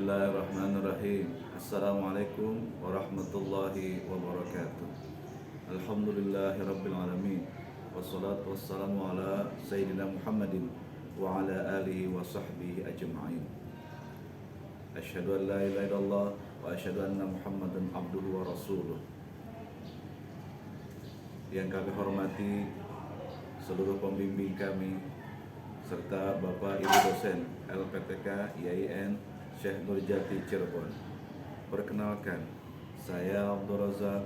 Bismillahirrahmanirrahim. Assalamualaikum warahmatullahi wabarakatuh. Alhamdulillahirabbil alamin. Wassalatu wassalamu ala sayyidina Muhammadin wa ala alihi wa sahbihi ajma'in. Asyhadu an la ilaha illallah wa asyhadu anna Muhammadan abduhu wa rasuluh. Yang kami hormati seluruh pembimbing kami serta Bapak Ibu dosen LPTK IAIN Syekh Nurjati Cirebon. Perkenalkan, saya Abdul Razak,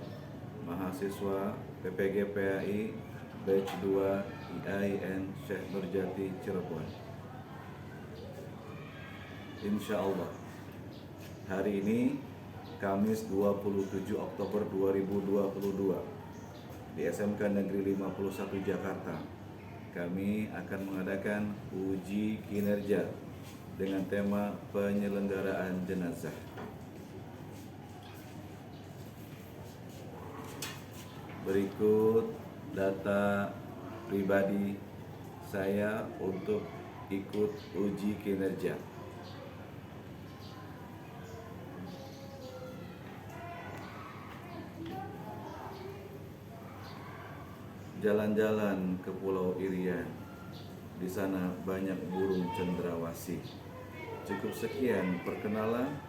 mahasiswa PPG PAI Batch 2 IAIN Syekh Nurjati Cirebon. Insya Allah, hari ini Kamis 27 Oktober 2022 di SMK Negeri 51 Jakarta, kami akan mengadakan uji kinerja dengan tema penyelenggaraan jenazah. Berikut data pribadi saya untuk ikut uji kinerja. Jalan-jalan ke Pulau Irian. Di sana banyak burung cendrawasih. Cukup sekian perkenalan.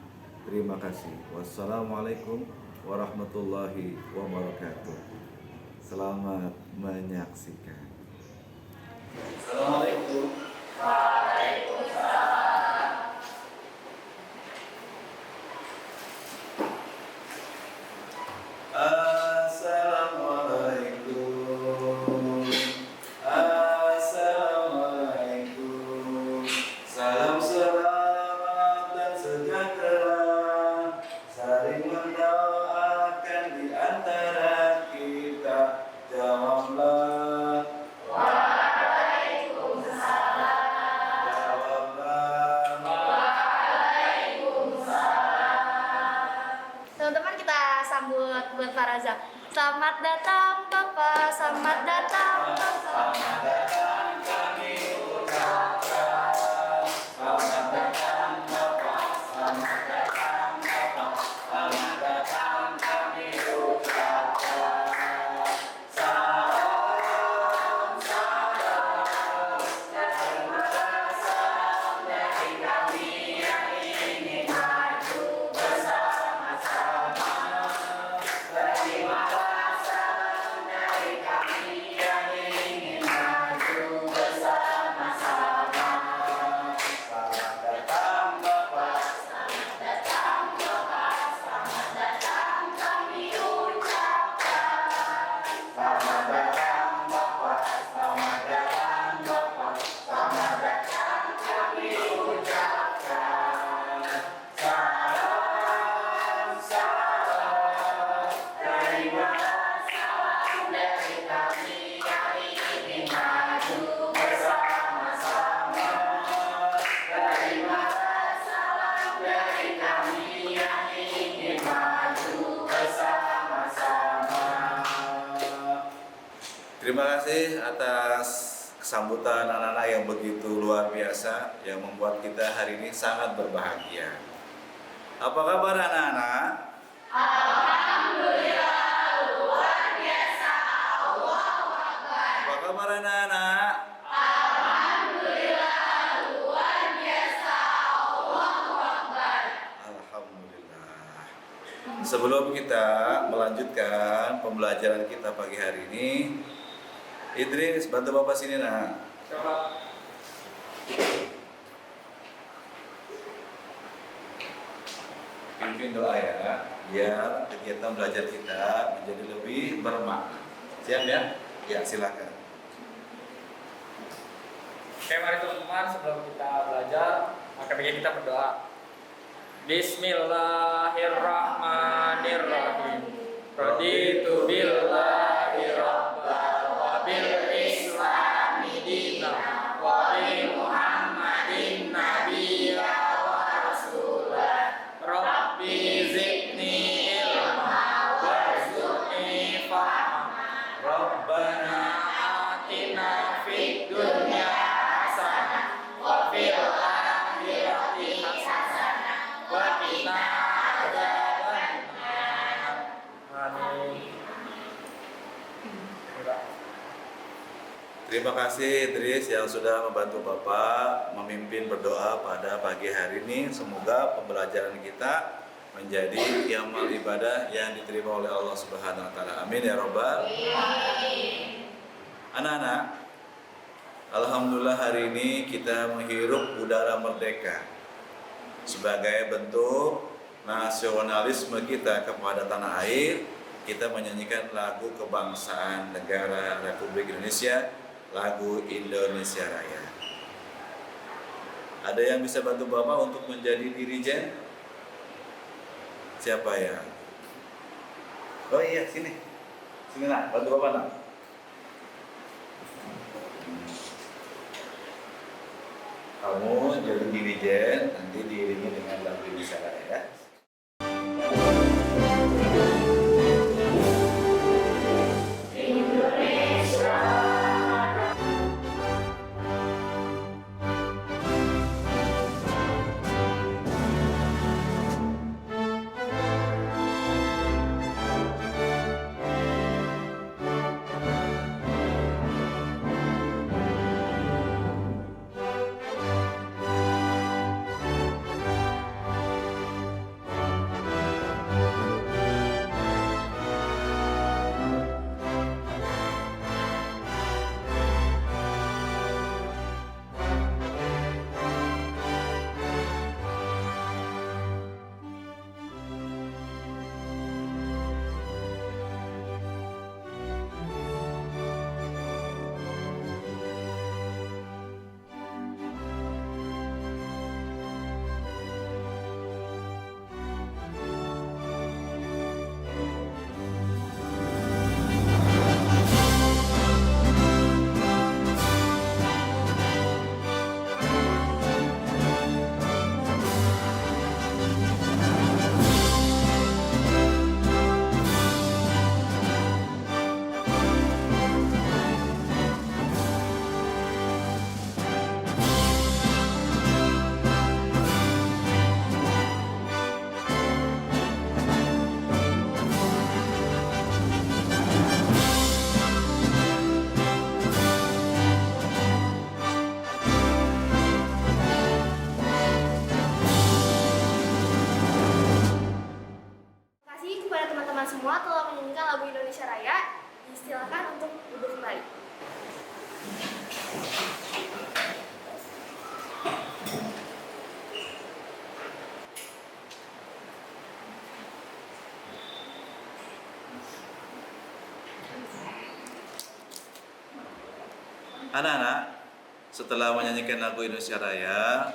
Terima kasih. Wassalamualaikum warahmatullahi wabarakatuh. Selamat menyaksikan. Assalamualaikum. Waalaikumsalam. Salam selamat dan sejahtera, saling mendoakan di antara kita. Jawablah. Waalaikumsalam. Jawablah. Waalaikumsalam. Teman-teman, kita sambut buat Pak Razak. Selamat datang Bapak, selamat datang Bapak. Selamat datang kami ucapkan. Selamat datang Bapak, selamat datang Bapak, selamat datang kami ucapkan. Salam, salam, terima salam dari kami yang ingin maju bersama-sama. Terima salam dari kami yang ingin maju bersama-sama. Selamat datang Bapak, Selamat datang Bapak, selamat datang kami ucapkan. selamat datang Bapak, selamat datang Bapak, selamat datang kami ucapkan. Salam, salam, terima salam dari kami yang ingin maju bersama-sama. Terima salam dari kami yang ingin maju bersama-sama. Terima kasih atas kesambutan anak-anak yang begitu luar biasa, yang membuat kita hari ini sangat berbahagia. Apa kabar anak-anak? Alhamdulillah, luar biasa. Allahu Akbar. Apa kabar anak-anak? Alhamdulillah, luar biasa. Allahu Akbar. Alhamdulillah. Sebelum kita melanjutkan pembelajaran kita pagi hari ini, Idris, bantu Bapak sini nak. Pimpin doa ya, biar kegiatan belajar kita menjadi lebih bermakna. Siap ya? Ya, silakan. Oke, mari teman-teman, sebelum kita belajar, maka bagi kita berdoa. Bismillahirrahmanirrahim. Raditu billahi rabban wa bil islami dinan wa bi Muhammadin nabiyya wa rasulah. Rabbi zidni ilma warzuqni fahma. Rabbana atina fid dunya hasanah wa fil akhirati hasanah wa Terima kasih Idris yang sudah membantu Bapak memimpin berdoa pada pagi hari ini. Semoga pembelajaran kita menjadi amal ibadah yang diterima oleh Allah Subhanahu wa taala. Amin ya rabbal alamin. Anak-anak, alhamdulillah hari ini kita menghirup udara merdeka sebagai bentuk nasionalisme kita kepada tanah air. Kita menyanyikan lagu kebangsaan negara Republik Indonesia, lagu Indonesia Raya. Ada yang bisa bantu Bapak untuk menjadi dirijen? Siapa ya? Oh iya, sini. Sini nak, bantu Bapak nak. Kamu jadi dirijen, nanti diiringi dengan lagu Indonesia Raya ya. Semua telah menyanyikan lagu Indonesia Raya. Disilakan untuk duduk kembali. Anak-anak, setelah menyanyikan lagu Indonesia Raya,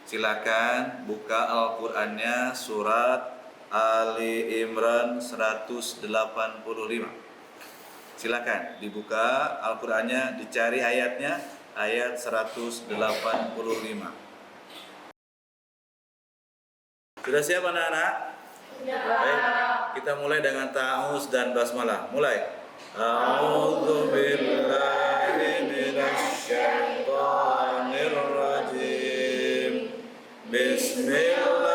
silakan buka Al-Qur'annya surat Ali Imran 185. Silakan dibuka Al-Qur'annya, dicari ayatnya, ayat 185. Sudah siap anak-anak? Ya. Baik, kita mulai dengan ta'awuz dan basmalah. Mulai. A'udzu billahi minasy syaithanir rajim. Bismillah.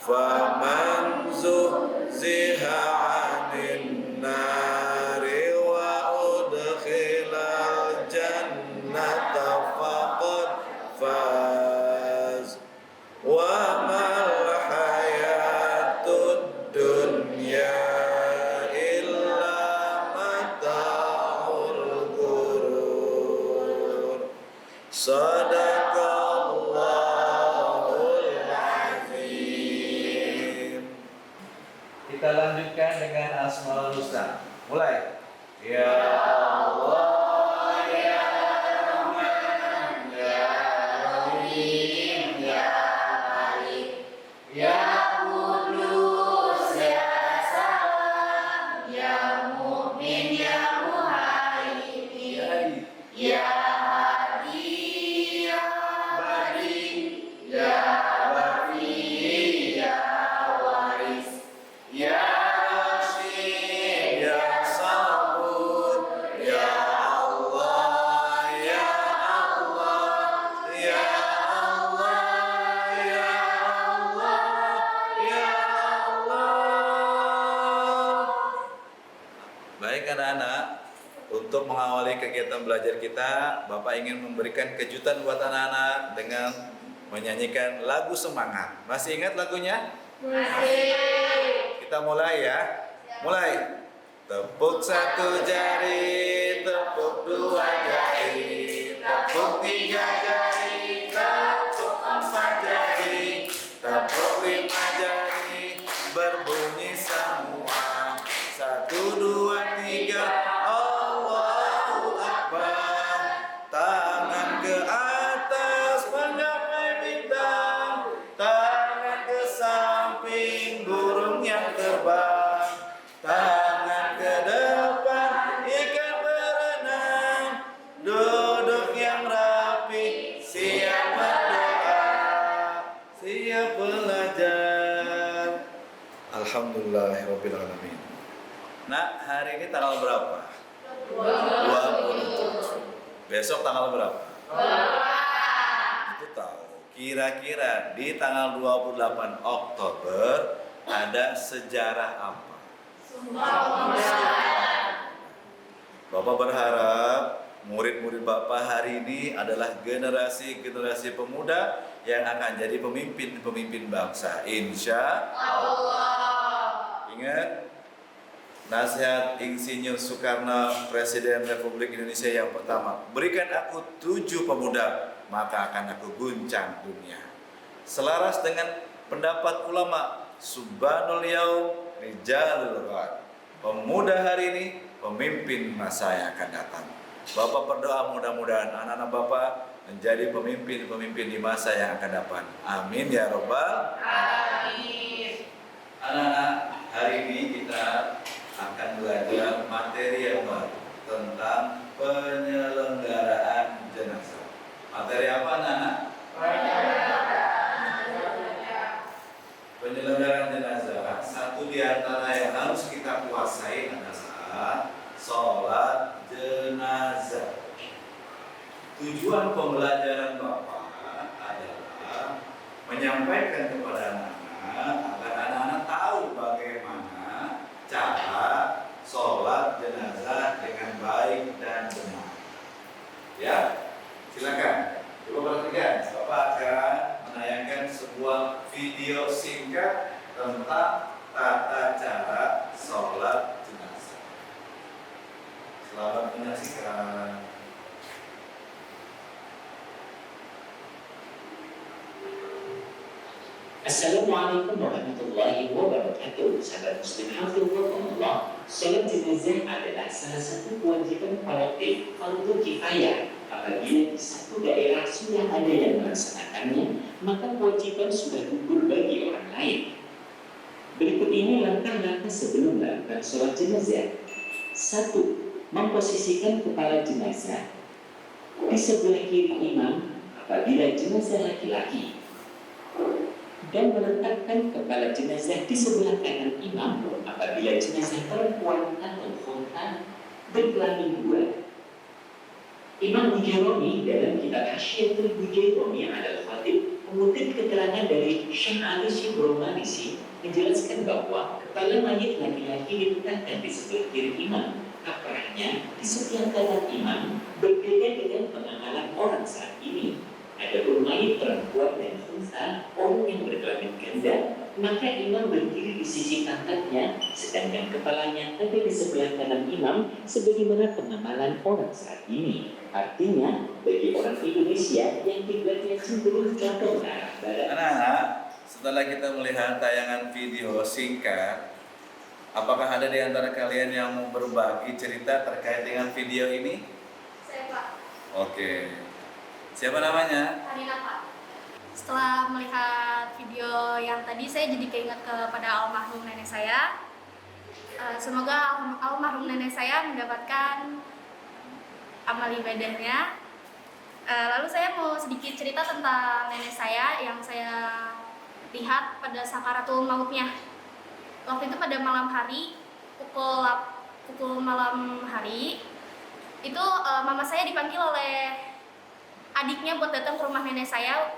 Faman zuhziha 'anil nari wa udkhilal jannata faqad faz wa mal hayatud dunya illa mata'ul ghurur. Kita lanjutkan dengan Asmaul Husna. Mulai. Ya Allah, ya Rahman, ya Rahim, ya Malik, ya Qudus, ya Salam, ya Mu'min, ya Muhaimin, ya Hadi, ya Bari, ya Bari. untuk mengawali kegiatan belajar kita, Bapak ingin memberikan kejutan buat anak-anak dengan menyanyikan lagu semangat. Masih ingat lagunya? Masih. Kita mulai ya. Mulai. Tepuk satu jari, tepuk dua jari, tepuk tiga jari, tepuk empat jari, tepuk lima jari, berbunyi semua. Satu, dua, tiga, Allahu Akbar. Tangan ke atas menggapai bintang, tangan ke samping burung yang terbang, tangan ke depan ikan berenang, duduk yang rapi, siap berdoa, siap belajar. Alhamdulillahirabbil alamin. Nah, hari ini tanggal berapa? 27. Besok tanggal berapa? Itu tahu. Kira-kira di tanggal 28 Oktober ada sejarah apa? Bapak berharap murid-murid Bapak hari ini adalah generasi-generasi pemuda yang akan jadi pemimpin-pemimpin bangsa. Insya Allah. Ingat nasihat Insinyur Soekarno, Presiden Republik Indonesia yang pertama, berikan aku 7 pemuda, maka akan aku guncang dunia. Selaras dengan pendapat ulama, Subhanul Yaum Rijalul Ghad, pemuda hari ini, pemimpin masa yang akan datang. Bapak berdoa mudah-mudahan anak-anak Bapak menjadi pemimpin-pemimpin di masa yang akan datang. Amin ya Rabbal Alamin. Anak-anak, hari ini kita akan belajar materi yang baru tentang penyelenggaraan jenazah. Materi apa, anak-anak? Penyelenggaraan jenazah. Satu di antara yang harus kita kuasai adalah sholat jenazah. Tujuan pembelajaran Bapak adalah menyampaikan kepada anak-anak agar anak-anak tahu bagaimana cara sholat jenazah dengan baik dan benar. Ya, silakan. Coba perhatikan, Bapak akan menayangkan sebuah video singkat tentang tata cara sholat jenazah. Selamat menyaksikan. Assalamualaikum warahmatullahi wabarakatuh. Sahabat muslim hafizahullah, sholat jenazah adalah salah satu kewajiban kolektif fardu kifayah. Apabila di satu daerah sudah ada yang melaksanakannya, maka kewajiban sudah gugur bagi orang lain. Berikut ini langkah-langkah sebelum melakukan sholat jenazah. 1. Memposisikan kepala jenazah di sebelah kiri imam apabila jenazah laki-laki, dan meletakkan kepala jenazah di sebelah kanan imam apabila jenazah perempuan atau khunta berkelamin 2. Imam Bujaironi dalam kitab Hasyiatul Bujaironi al-Khatib mengutip keterangan dari Syekh Ali Syibromanisi menjelaskan bahwa kepala mayit laki-laki diletakkan di sebelah kiri imam, kaprahnya di sebelah kanan imam, berbeda dengan pengamalan orang saat ini. Adapun mayit perempuan dan unta, orang yang berkelamin ganda, maka imam berdiri di sisi pantatnya, sedangkan kepalanya ada di sebelah kanan imam, sebagaimana pengamalan orang saat ini. Artinya, bagi orang Indonesia yang kiblatnya cenderung condong ke arah barat. Anak-anak, setelah kita melihat tayangan video singkat, apakah ada di antara kalian yang mau berbagi cerita terkait dengan video ini? Saya, Pak. Oke. Siapa namanya? Karina, Pak. Setelah melihat video yang tadi, saya jadi keinget kepada almarhum nenek saya. Semoga almarhum nenek saya mendapatkan amal ibadahnya. Lalu saya mau sedikit cerita tentang nenek saya yang saya lihat pada sakaratul mautnya. Waktu itu pada malam hari, pukul malam hari, itu mama saya dipanggil oleh adiknya buat datang ke rumah nenek saya.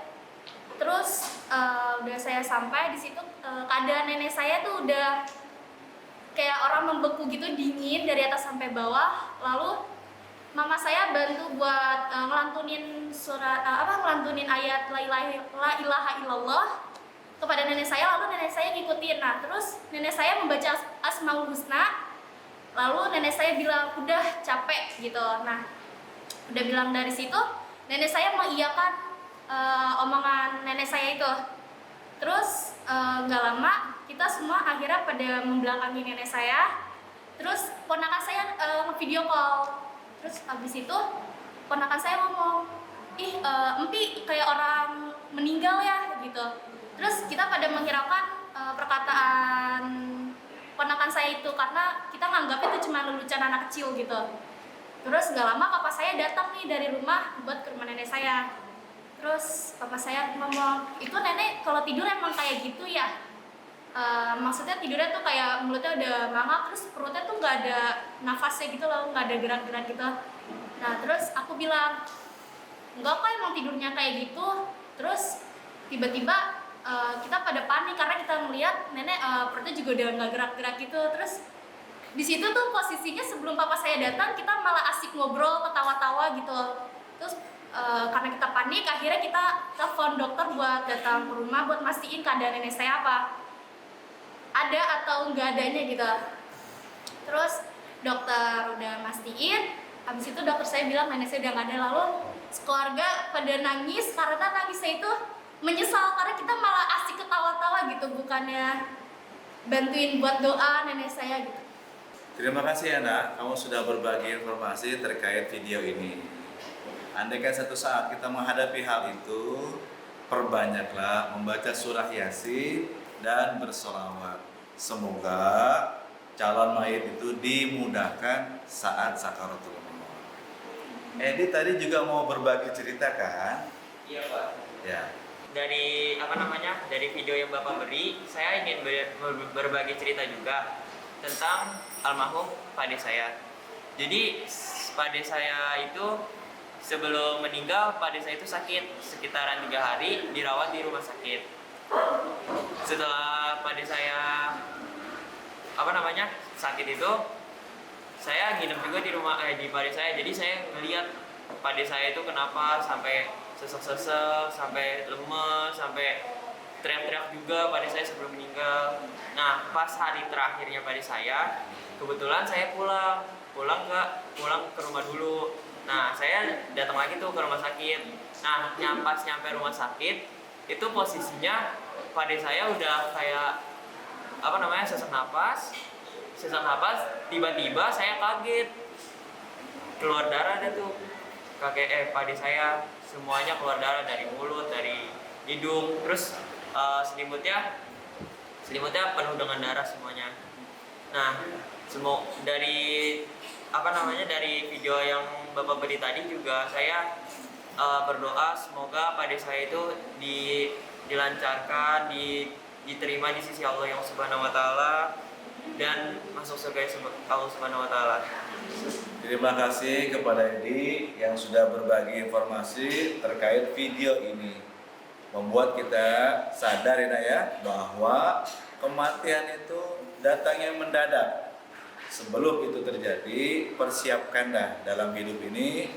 Terus udah saya sampai di situ, keadaan nenek saya tuh udah kayak orang membeku gitu, dingin dari atas sampai bawah. Lalu mama saya bantu buat ngelantunin ngelantunin ayat la ilaha illallah kepada nenek saya, lalu nenek saya ngikutin. Nah, terus nenek saya membaca Asmaul Husna, lalu nenek saya bilang udah capek gitu. Nah, udah bilang dari situ nenek saya mengiyakan omongan nenek saya itu. Terus nggak lama kita semua akhirnya pada membelakangi nenek saya. Terus ponakan saya video call. Terus habis itu ponakan saya ngomong, ih empi kayak orang meninggal ya gitu. Terus kita pada menghiraukan perkataan ponakan saya itu karena kita nganggap itu cuma lelucon anak kecil gitu. Terus nggak lama papa saya datang nih dari rumah buat ke rumah nenek saya. Terus papa saya ngomong, itu nenek kalau tidur emang kayak gitu ya? Maksudnya tidurnya tuh kayak mulutnya udah mangap, terus perutnya tuh nggak ada nafasnya gitu loh, nggak ada gerak-gerak gitu. Nah terus aku bilang, enggak kok emang tidurnya kayak gitu. Terus tiba-tiba kita pada panik karena kita ngeliat nenek perutnya juga udah nggak gerak-gerak gitu. Terus di situ tuh posisinya sebelum papa saya datang kita malah asik ngobrol, ketawa-tawa gitu. Terus karena kita panik, akhirnya kita telepon dokter buat datang ke rumah buat mastiin keadaan nenek saya apa ada atau nggak adanya gitu. Terus dokter udah mastiin, habis itu dokter saya bilang nenek saya udah nggak ada. Lalu keluarga pada nangis karena nangisnya itu menyesal karena kita malah asik ketawa-tawa gitu, bukannya bantuin buat doa nenek saya gitu. Terima kasih ya nak, kamu sudah berbagi informasi terkait video ini. Andaikan satu saat kita menghadapi hal itu, perbanyaklah membaca surah Yasin dan bersolawat. Semoga calon mayit itu dimudahkan saat sakaratul maut. Edi tadi juga mau berbagi cerita kan? Iya Pak. Ya. Dari dari video yang Bapak beri, saya ingin berbagi cerita juga tentang almarhum pade saya. Jadi pade saya itu sebelum meninggal, pade saya itu sakit sekitaran 3 hari, dirawat di rumah sakit. Setelah pade saya sakit itu, saya nginep juga di rumah di pade saya. Jadi saya ngeliat pade saya itu kenapa sampai sesek-sesek, sampai lemes, sampai teriak-teriak juga pade saya sebelum meninggal. Nah, pas hari terakhirnya pade saya, kebetulan saya pulang ke rumah dulu. Nah, saya datang lagi tuh ke rumah sakit. Nah, pas nyampe rumah sakit, itu posisinya pade saya udah kayak sesak napas. Tiba-tiba saya kaget, keluar darah ada tuh. Pade saya semuanya keluar darah dari mulut, dari hidung, terus selimutnya penuh dengan darah semuanya. Nah, dari video yang Bapak beri tadi juga saya berdoa semoga pade saya itu dilancarkan, diterima di sisi Allah yang Subhanahu wa taala dan masuk surga Allah Subhanahu wa taala. Terima kasih kepada Edi yang sudah berbagi informasi terkait video ini. Membuat kita sadar ya bahwa kematian itu datangnya mendadak. Sebelum itu terjadi, persiapkanlah dalam hidup ini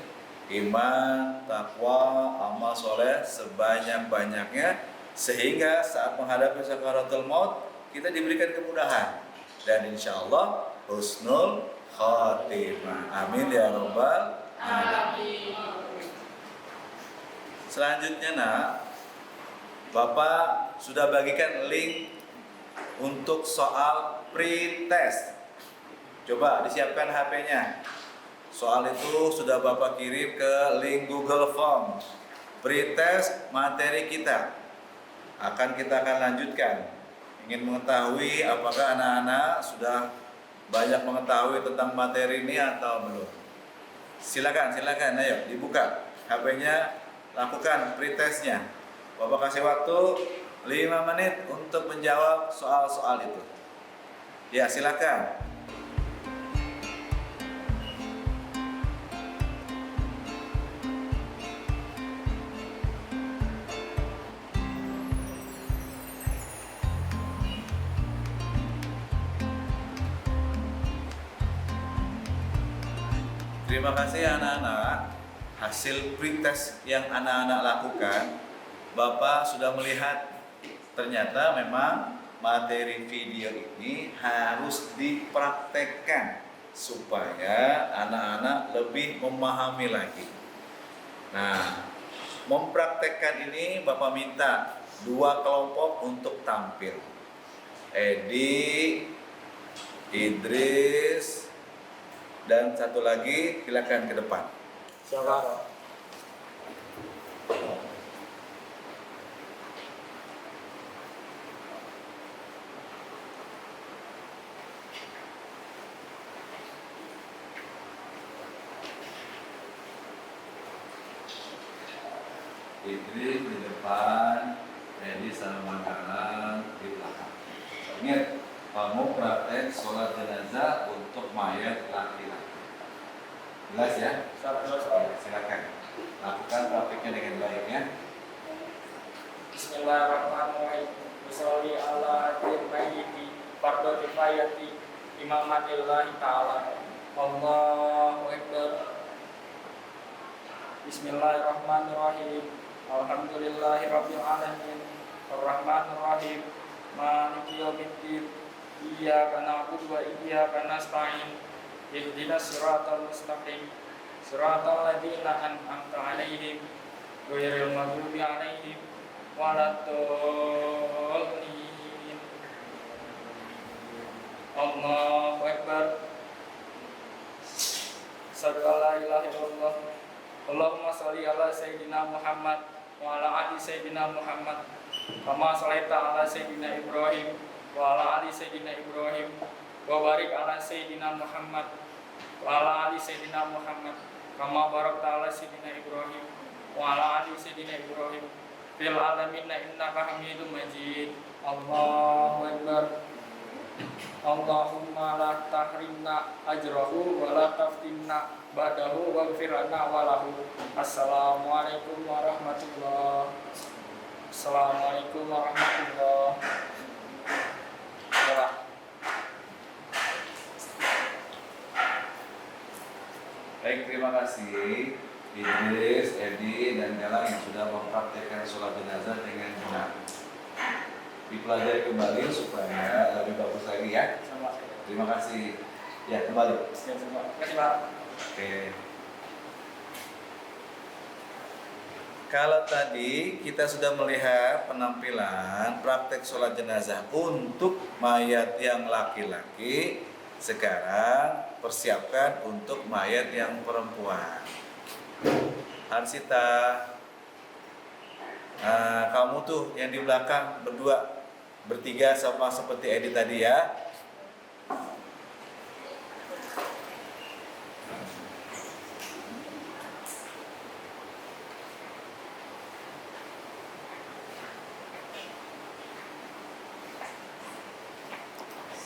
iman, takwa, amal soleh sebanyak-banyaknya sehingga saat menghadapi sakaratul maut kita diberikan kemudahan dan insya Allah husnul khotimah. Amin ya rabbal alamin. Selanjutnya nak, Bapak sudah bagikan link untuk soal pre-test. Coba disiapkan HP-nya. Soal itu sudah Bapak kirim ke link Google Form. Pre-test materi kita akan lanjutkan. Ingin mengetahui apakah anak-anak sudah banyak mengetahui tentang materi ini atau belum? Silakan, ayo dibuka HP-nya, lakukan pre-testnya. Bapak kasih waktu 5 menit untuk menjawab soal-soal itu. Ya, silakan. Terima kasih anak-anak. Hasil pretest yang anak-anak lakukan, Bapak sudah melihat ternyata memang materi video ini harus dipraktekkan supaya anak-anak lebih memahami lagi. Nah, mempraktekkan ini Bapak minta 2 kelompok untuk tampil. Edi, Idris, dan satu lagi silakan ke depan. Siapa? Idris di depan, Edi sama kanan di belakang. Ingat, kamu praktek sholat jenazah untuk mayat laki-laki. Jelas ya? Ya, silakan. Lakukan prakteknya dengan baik ya. Bismillahirrahmanirrahim. Washolli ala hadir mayyiti fardhu kifayati imamatillahi ta'ala. Allahu Akbar. Bismillahirrahmanirrahim. Alhamdulillahirabbil alamin. Arrahmanir rahim. Maliki yaumiddin. Iyyaka na'budu wa iyyaka nasta'in. Ihdinas siratal mustaqim. Siratal ladzina an'amta 'alaihim ghairil maghdubi 'alaihim waladdallin. Allahu Akbar. Asyhadu an la ilaha illallah. Allahumma sholli ala sayyidina Muhammad wa ala ali sayyidina Muhammad kama sholaita ala sayyidina Ibrahim wa ala ali sayyidina Ibrahim wa barik ala sayyidina Muhammad wa ala ali sayyidina Muhammad kama barakta ala sayyidina Ibrahim wa ala ali sayyidina Ibrahim fil alamin innaka Hamidum Majid. Allahu Akbar. Allahumma la tahrimna ajrahu wa la taftinna ba'dahu waghfir lana wa lahu. Assalamualaikum warahmatullahi. Assalamualaikum warahmatullahi. Ya. Baik, terima kasih Idris, Edi, dan Galang yang sudah mempraktekkan sholat jenazah dengan benar. Dipelajari kembali supaya lebih bagus lagi ya. Sama. Terima kasih. Ya, kembali. Terima kasih, Pak. Oke. Kalau tadi kita sudah melihat penampilan praktek sholat jenazah untuk mayat yang laki-laki, sekarang persiapkan untuk mayat yang perempuan. Harsita, kamu tuh yang di belakang berdua, bertiga sama seperti Edi tadi ya.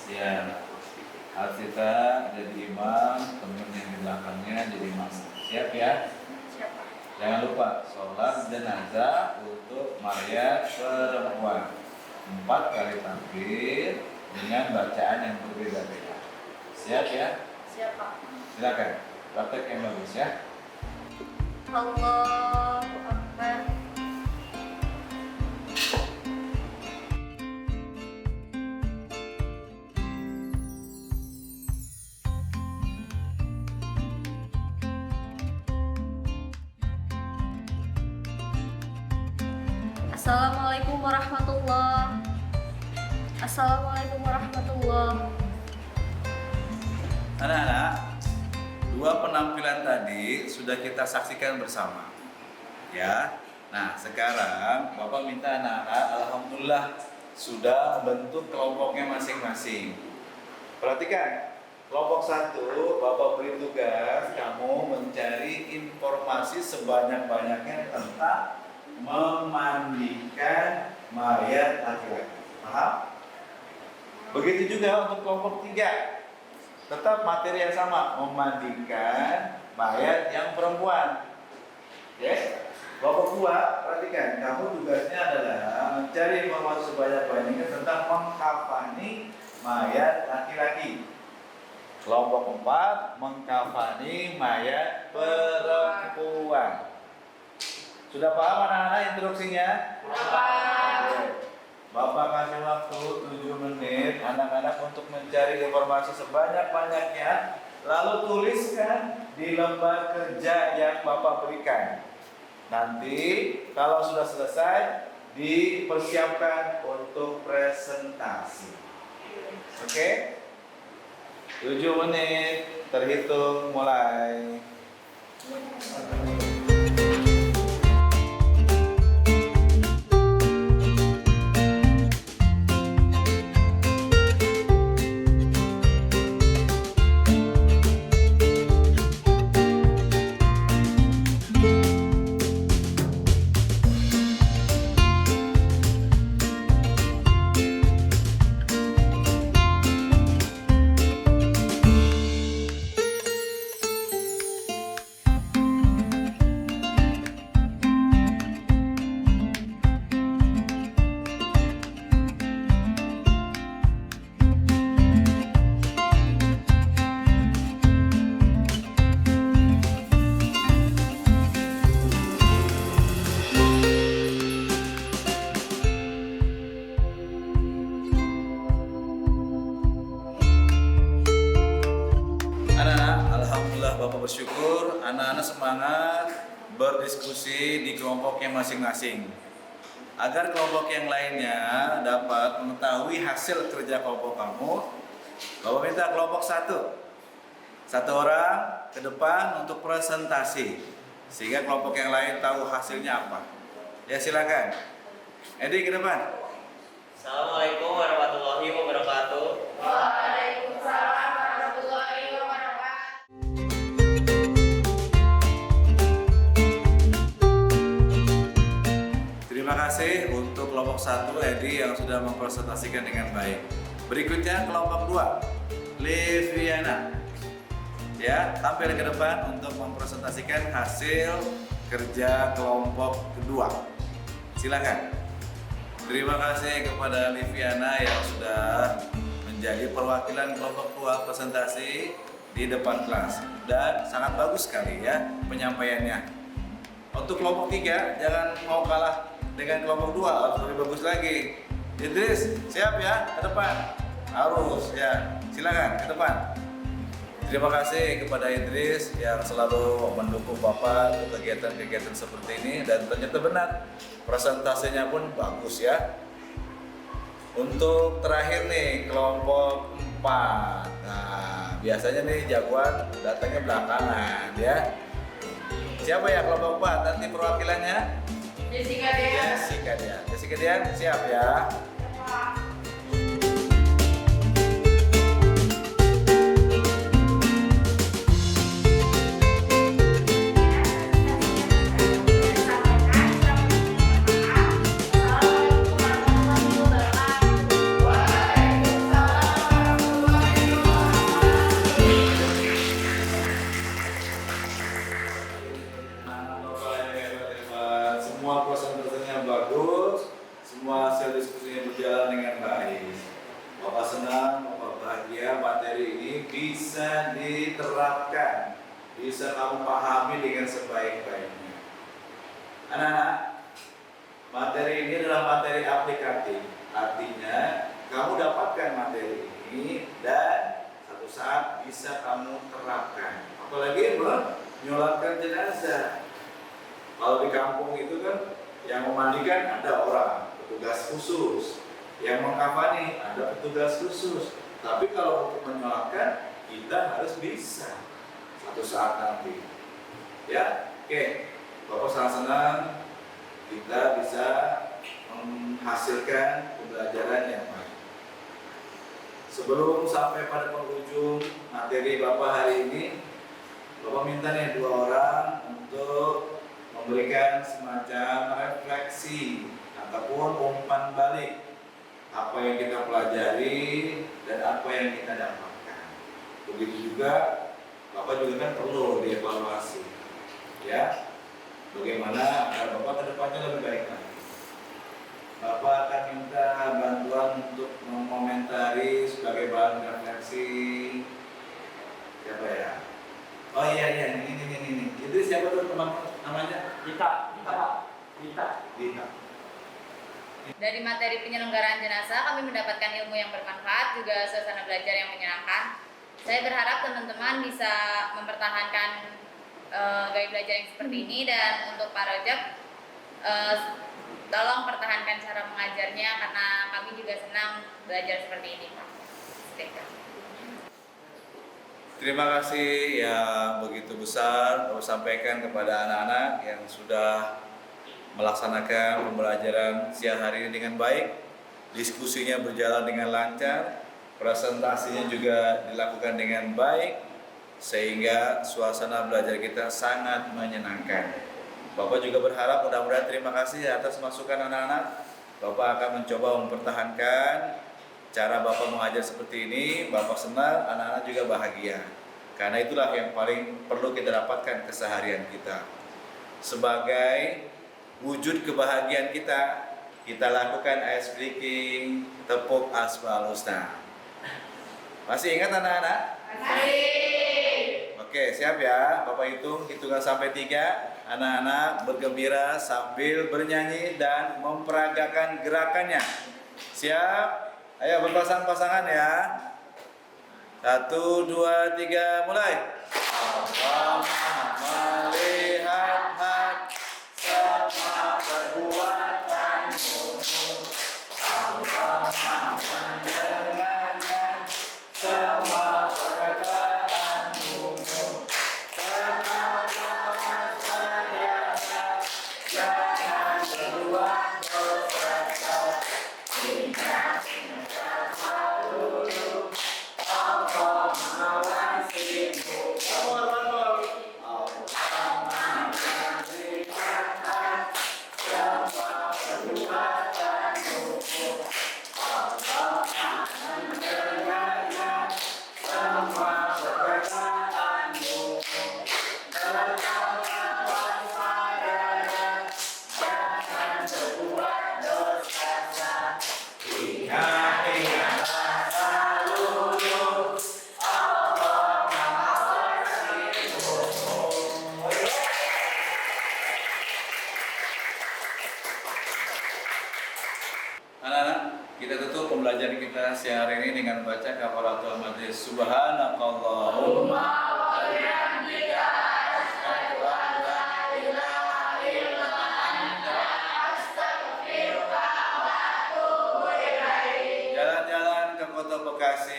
Siap. Harsita jadi imam, temen yang di belakangnya jadi imam. Siap ya? Siapa? Jangan lupa sholat jenazah untuk mayat perempuan. 4 kali tampil dengan bacaan yang berbeda-beda. Siap ya? Siapa? Silakan. Praktek yang bagus ya. Allahu Akbar. Assalamualaikum warahmatullahi. Assalamualaikum warahmatullahi. Anak-anak, 2 penampilan tadi sudah kita saksikan bersama. Ya. Nah, sekarang Bapak minta anak-anak, alhamdulillah sudah bentuk kelompoknya masing-masing. Perhatikan, kelompok 1, Bapak beri tugas kamu mencari informasi sebanyak-banyaknya tentang memandikan mayat laki-laki. Paham? Begitu juga untuk kelompok 3. Tetap materi yang sama, memandikan mayat yang perempuan. Yes. Kelompok 2, perhatikan, kamu tugasnya adalah mencari informasi sebanyak-banyaknya tentang mengkafani mayat laki-laki. Kelompok 4 mengkafani mayat perempuan. Sudah paham anak-anak instruksinya? Bapak kasih waktu 7 menit anak-anak untuk mencari informasi sebanyak-banyaknya, lalu tuliskan di lembar kerja yang Bapak berikan. Nanti kalau sudah selesai dipersiapkan untuk presentasi. Oke? 7 menit terhitung mulai. Bapak bersyukur anak-anak semangat berdiskusi di kelompoknya masing-masing. Agar kelompok yang lainnya dapat mengetahui hasil kerja kelompok kamu, Bapak minta kelompok 1 orang ke depan untuk presentasi, sehingga kelompok yang lain tahu hasilnya apa. Ya silakan. Edi ke depan. Assalamualaikum warahmatullahi wabarakatuh. Waalaikumsalam warahmatullahi wabarakatuh. Terima kasih untuk kelompok 1 Edi yang sudah mempresentasikan dengan baik. Berikutnya kelompok 2 Liviana. Ya, tampil ke depan untuk mempresentasikan hasil kerja kelompok kedua. Silakan. Terima kasih kepada Liviana yang sudah menjadi perwakilan kelompok 2 presentasi di depan kelas, dan sangat bagus sekali ya penyampaiannya. Untuk kelompok 3 jangan mau kalah dengan kelompok 2, harus lebih bagus lagi. Idris, siap ya ke depan? Harus ya. Silakan ke depan. Terima kasih kepada Idris yang selalu mendukung Bapak untuk kegiatan-kegiatan seperti ini, dan ternyata benar presentasinya pun bagus ya. Untuk terakhir nih kelompok 4. Nah, biasanya nih jagoan datangnya belakangan ya. Siapa ya kelompok 4? Nanti perwakilannya Jessica Dean. Jessica Dean, siap ya. Semua presentasinya bagus, semua hasil diskusinya berjalan dengan baik. Bapak senang, Bapak bahagia materi ini bisa diterapkan, bisa kamu pahami dengan sebaik-baiknya. Anak-anak, materi ini adalah materi aplikatif, artinya kamu dapatkan materi ini dan satu saat bisa kamu terapkan. Apalagi menyolatkan jenazah. Kalau di kampung itu kan yang memandikan ada orang, petugas khusus. Yang mengkafani ada petugas khusus. Tapi kalau untuk menyolatkan kita harus bisa satu saat nanti. Ya, oke. Bapak sangat senang kita bisa menghasilkan pembelajaran yang baik. Sebelum sampai pada penghujung materi Bapak hari ini, Bapak minta nih 2 orang untuk memberikan semacam refleksi ataupun umpan balik apa yang kita pelajari dan apa yang kita dapatkan. Begitu juga Bapak juga kan perlu dievaluasi ya, bagaimana agar Bapak kedepannya lebih baik lagi. Bapak akan minta bantuan untuk mengomentari sebagai bahan refleksi Siapa ya? Oh iya, ini. Itu siapa tuh teman namanya? Dita. Dita. Dari materi penyelenggaraan jenazah, kami mendapatkan ilmu yang bermanfaat, juga suasana belajar yang menyenangkan. Saya berharap teman-teman bisa mempertahankan gaya belajar yang seperti ini, dan untuk Pak Rojak, tolong pertahankan cara mengajarnya karena kami juga senang belajar seperti ini, Pak. Terima kasih yang begitu besar Bapak sampaikan kepada anak-anak yang sudah melaksanakan pembelajaran siang hari ini dengan baik. Diskusinya berjalan dengan lancar, presentasinya juga dilakukan dengan baik, sehingga suasana belajar kita sangat menyenangkan. Bapak juga berharap mudah-mudahan terima kasih atas masukan anak-anak. Bapak akan mencoba mempertahankan cara Bapak mengajar seperti ini. Bapak senang, anak-anak juga bahagia. Karena itulah yang paling perlu kita dapatkan keseharian kita. Sebagai wujud kebahagiaan kita lakukan ice breaking, tepuk aspal husna. Masih ingat anak-anak? Masih. Oke, siap ya. Bapak hitungan sampai 3. Anak-anak bergembira sambil bernyanyi dan memperagakan gerakannya. Siap? Ayo berpasang-pasangan ya. 1, 2, 3, mulai. Allah melihat semua perbuatanmu. Allah mendengarkan semua perkataanmu. Jangan berbuat dosa. Anak-anak, kita tutup pembelajaran kita siang hari ini dengan baca kafaratul majlis. Subhanakallahumma wa bihamdika asyhadu an la ilaha illa anta astaghfiruka wa atubu ilaik. Jalan-jalan ke Kota Bekasi